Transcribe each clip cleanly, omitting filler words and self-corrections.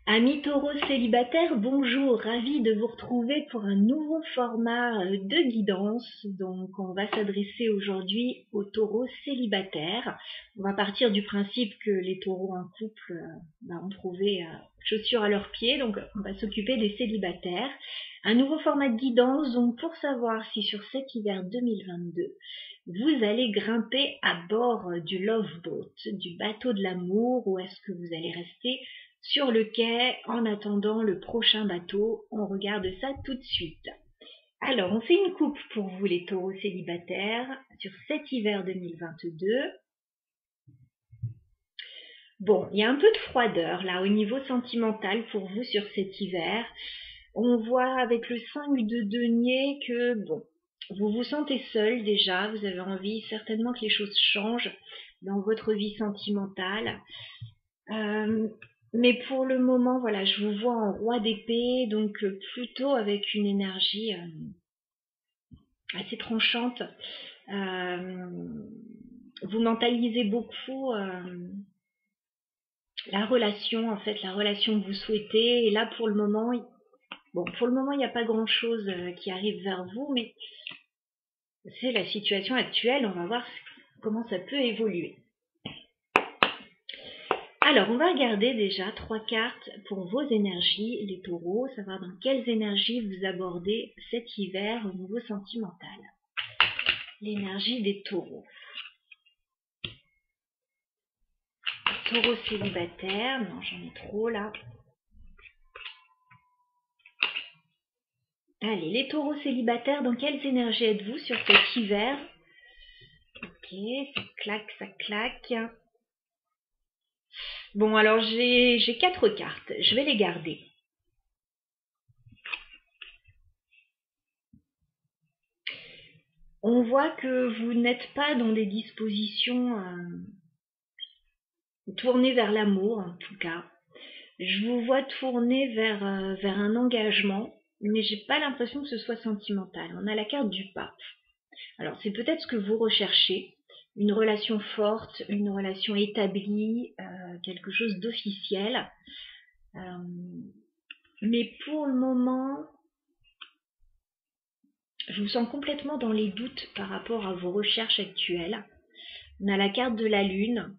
Amis taureaux célibataires, bonjour, ravi de vous retrouver pour un nouveau format de guidance. Donc on va s'adresser aujourd'hui aux taureaux célibataires. On va partir du principe que les taureaux en couple ont trouvé chaussures à leurs pieds, donc on va s'occuper des célibataires. Un nouveau format de guidance, donc pour savoir si sur cet hiver 2022, vous allez grimper à bord du Love Boat, du bateau de l'amour, ou est-ce que vous allez rester sur le quai en attendant le prochain bateau? On regarde ça tout de suite. Alors, on fait une coupe pour vous les taureaux célibataires sur cet hiver 2022. Bon, il y a un peu de froideur là au niveau sentimental pour vous sur cet hiver. On voit avec le 5 de denier que, bon, vous vous sentez seul déjà, vous avez envie certainement que les choses changent dans votre vie sentimentale. Mais pour le moment, voilà, je vous vois en roi d'épée, donc plutôt avec une énergie assez tranchante. Vous mentalisez beaucoup la relation, en fait, la relation que vous souhaitez. Et là, pour le moment, il n'y a pas grand-chose qui arrive vers vous, mais c'est la situation actuelle. On va voir comment ça peut évoluer. Alors, on va regarder déjà 3 cartes pour vos énergies, les taureaux, savoir dans quelles énergies vous abordez cet hiver au niveau sentimental. L'énergie des taureaux. Taureaux célibataires, non, j'en ai trop là. Allez, les taureaux célibataires, dans quelles énergies êtes-vous sur cet hiver? Ok, ça claque. Bon, alors j'ai 4 cartes, je vais les garder. On voit que vous n'êtes pas dans des dispositions tournées vers l'amour, en tout cas. Je vous vois tourner vers un engagement, mais j'ai pas l'impression que ce soit sentimental. On a la carte du pape. Alors c'est peut-être ce que vous recherchez, une relation forte, une relation établie, quelque chose d'officiel. Mais pour le moment, je vous sens complètement dans les doutes par rapport à vos recherches actuelles. On a la carte de la lune.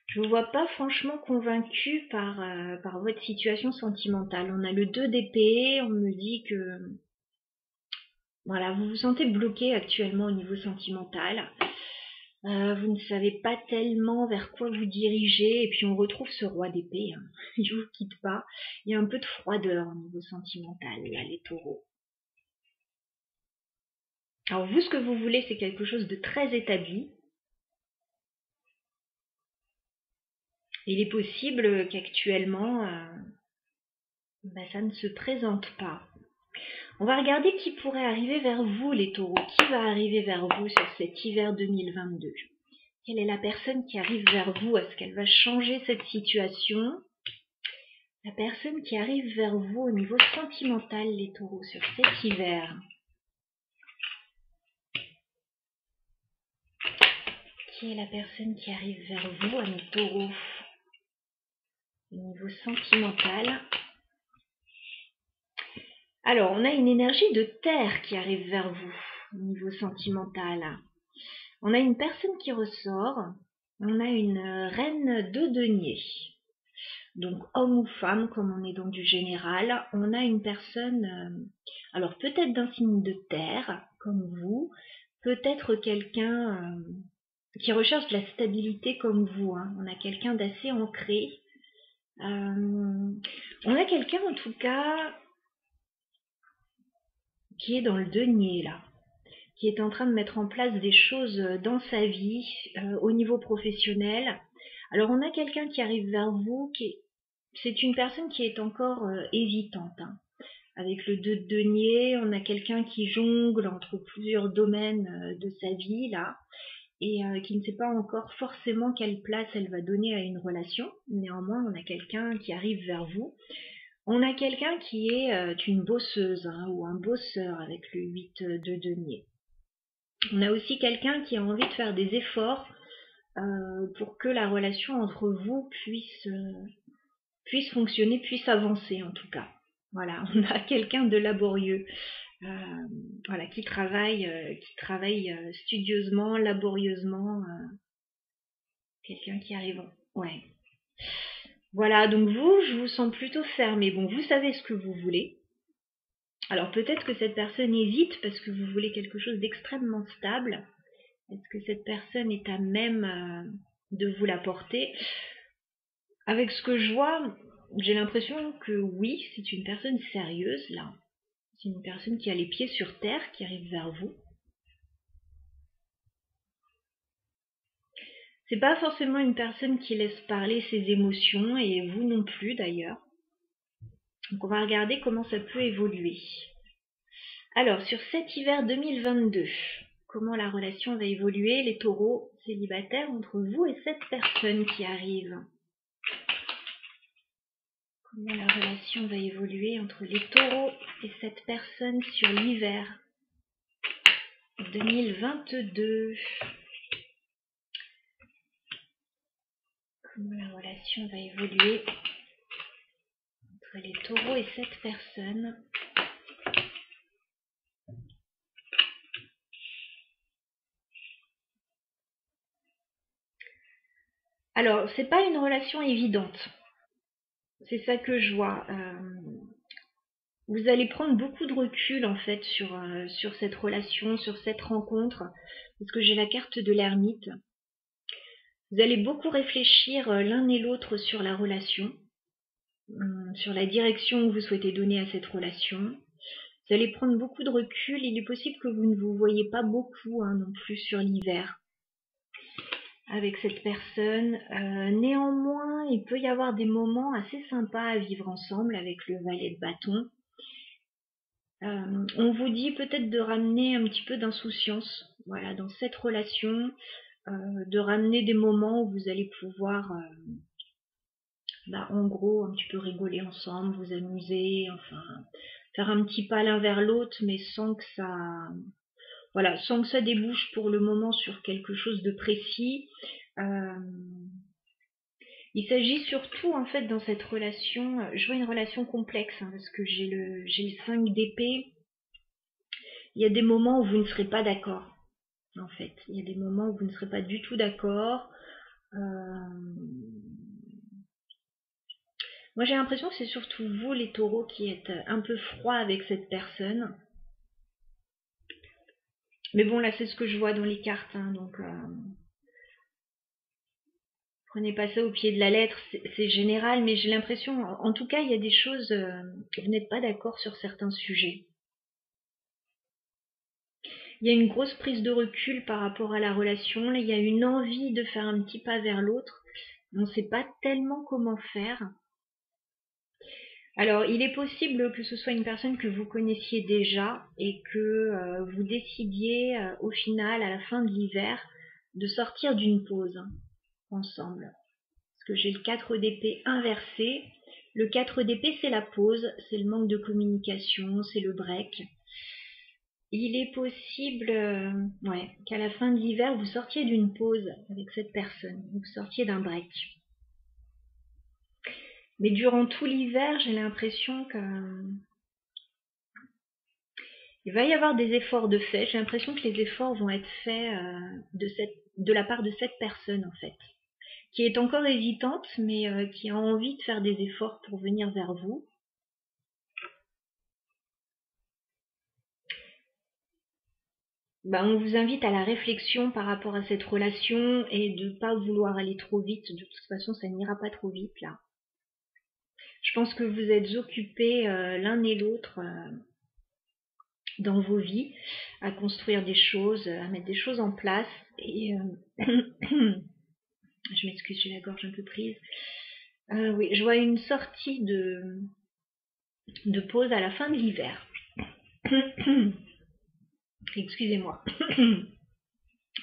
Je ne vous vois pas franchement convaincu par votre situation sentimentale. On a le 2 d'épée, on me dit que voilà, vous vous sentez bloqué actuellement au niveau sentimental. Vous ne savez pas tellement vers quoi vous dirigez, et puis on retrouve ce roi d'épée, hein. Il ne vous quitte pas. Il y a un peu de froideur au niveau sentimental, là, les taureaux. Alors vous, ce que vous voulez, c'est quelque chose de très établi. Il est possible qu'actuellement, ça ne se présente pas. On va regarder qui pourrait arriver vers vous, les taureaux. Qui va arriver vers vous sur cet hiver 2022? Quelle est la personne qui arrive vers vous? Est-ce qu'elle va changer cette situation? La personne qui arrive vers vous au niveau sentimental, les taureaux, sur cet hiver. Qui est la personne qui arrive vers vous, amis taureaux, au niveau sentimental? Alors, on a une énergie de terre qui arrive vers vous, au niveau sentimental. On a une personne qui ressort. On a une reine de denier. Donc, homme ou femme, comme on est dans du général. On a une personne, alors peut-être d'un signe de terre, comme vous. Peut-être quelqu'un qui recherche de la stabilité comme vous, hein. On a quelqu'un d'assez ancré. On a quelqu'un, en tout cas, qui est dans le denier, là, qui est en train de mettre en place des choses dans sa vie, au niveau professionnel. Alors, on a quelqu'un qui arrive vers vous, c'est une personne qui est encore hésitante, hein. Avec le 2 de denier, on a quelqu'un qui jongle entre plusieurs domaines de sa vie, là, et qui ne sait pas encore forcément quelle place elle va donner à une relation. Néanmoins, on a quelqu'un qui arrive vers vous. On a quelqu'un qui est une bosseuse, hein, ou un bosseur avec le 8 de denier. On a aussi quelqu'un qui a envie de faire des efforts pour que la relation entre vous puisse puisse fonctionner, puisse avancer en tout cas. Voilà, on a quelqu'un de laborieux, voilà, qui travaille studieusement, laborieusement, quelqu'un qui arrive. Ouais. Voilà, donc vous, je vous sens plutôt fermé. Bon, vous savez ce que vous voulez. Alors peut-être que cette personne hésite parce que vous voulez quelque chose d'extrêmement stable. Est-ce que cette personne est à même de vous l'apporter? Avec ce que je vois, j'ai l'impression que oui, c'est une personne sérieuse là. C'est une personne qui a les pieds sur terre, qui arrive vers vous. C'est pas forcément une personne qui laisse parler ses émotions, et vous non plus d'ailleurs. Donc on va regarder comment ça peut évoluer. Alors, sur cet hiver 2022, comment la relation va évoluer, les taureaux célibataires, entre vous et cette personne qui arrive? Comment la relation va évoluer entre les taureaux et cette personne sur l'hiver 2022? Comment la relation va évoluer entre les taureaux et cette personne? Alors, c'est pas une relation évidente. C'est ça que je vois. Vous allez prendre beaucoup de recul en fait sur cette relation, sur cette rencontre, parce que j'ai la carte de l'ermite. Vous allez beaucoup réfléchir l'un et l'autre sur la relation, sur la direction que vous souhaitez donner à cette relation. Vous allez prendre beaucoup de recul. Il est possible que vous ne vous voyez pas beaucoup non plus sur l'hiver avec cette personne. Néanmoins, il peut y avoir des moments assez sympas à vivre ensemble avec le valet de bâton. On vous dit peut-être de ramener un petit peu d'insouciance, voilà, dans cette relation, de ramener des moments où vous allez pouvoir, en gros, un petit peu rigoler ensemble, vous amuser, enfin, faire un petit pas l'un vers l'autre, mais sans que ça débouche pour le moment sur quelque chose de précis. Il s'agit surtout, en fait, dans cette relation, je vois une relation complexe, parce que j'ai le 5 d'épée. Il y a des moments où vous ne serez pas d'accord, en fait. Il y a des moments où vous ne serez pas du tout d'accord. Moi, j'ai l'impression que c'est surtout vous, les taureaux, qui êtes un peu froid avec cette personne. Mais bon, là, c'est ce que je vois dans les cartes, donc prenez pas ça au pied de la lettre, c'est général, mais j'ai l'impression, en tout cas, il y a des choses, vous n'êtes pas d'accord sur certains sujets. Il y a une grosse prise de recul par rapport à la relation, il y a une envie de faire un petit pas vers l'autre, on ne sait pas tellement comment faire. Alors, il est possible que ce soit une personne que vous connaissiez déjà et que vous décidiez au final, à la fin de l'hiver, de sortir d'une pause ensemble. Parce que j'ai le 4 d'épée inversé. Le 4 d'épée, c'est la pause, c'est le manque de communication, c'est le break. Il est possible qu'à la fin de l'hiver, vous sortiez d'une pause avec cette personne, vous sortiez d'un break. Mais durant tout l'hiver, j'ai l'impression que il va y avoir des efforts de fait. J'ai l'impression que les efforts vont être faits de la part de cette personne, en fait, qui est encore hésitante, mais qui a envie de faire des efforts pour venir vers vous. On vous invite à la réflexion par rapport à cette relation et de ne pas vouloir aller trop vite. De toute façon, ça n'ira pas trop vite, là. Je pense que vous êtes occupés l'un et l'autre dans vos vies à construire des choses, à mettre des choses en place. Et je m'excuse, j'ai la gorge un peu prise. Oui, je vois une sortie de pause à la fin de l'hiver. Excusez-moi.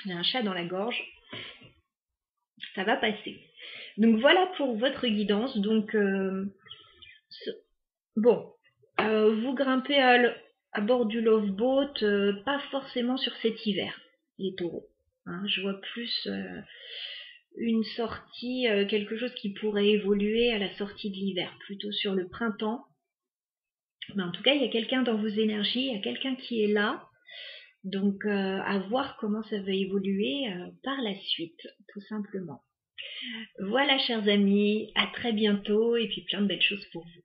J'ai un chat dans la gorge. Ça va passer. Donc voilà pour votre guidance. Donc vous grimpez à bord du Love Boat, pas forcément sur cet hiver, les taureaux. Je vois plus une sortie, quelque chose qui pourrait évoluer à la sortie de l'hiver, plutôt sur le printemps. Mais en tout cas, il y a quelqu'un dans vos énergies, il y a quelqu'un qui est là. Donc, à voir comment ça va évoluer par la suite, tout simplement. Voilà, chers amis, à très bientôt et puis plein de belles choses pour vous.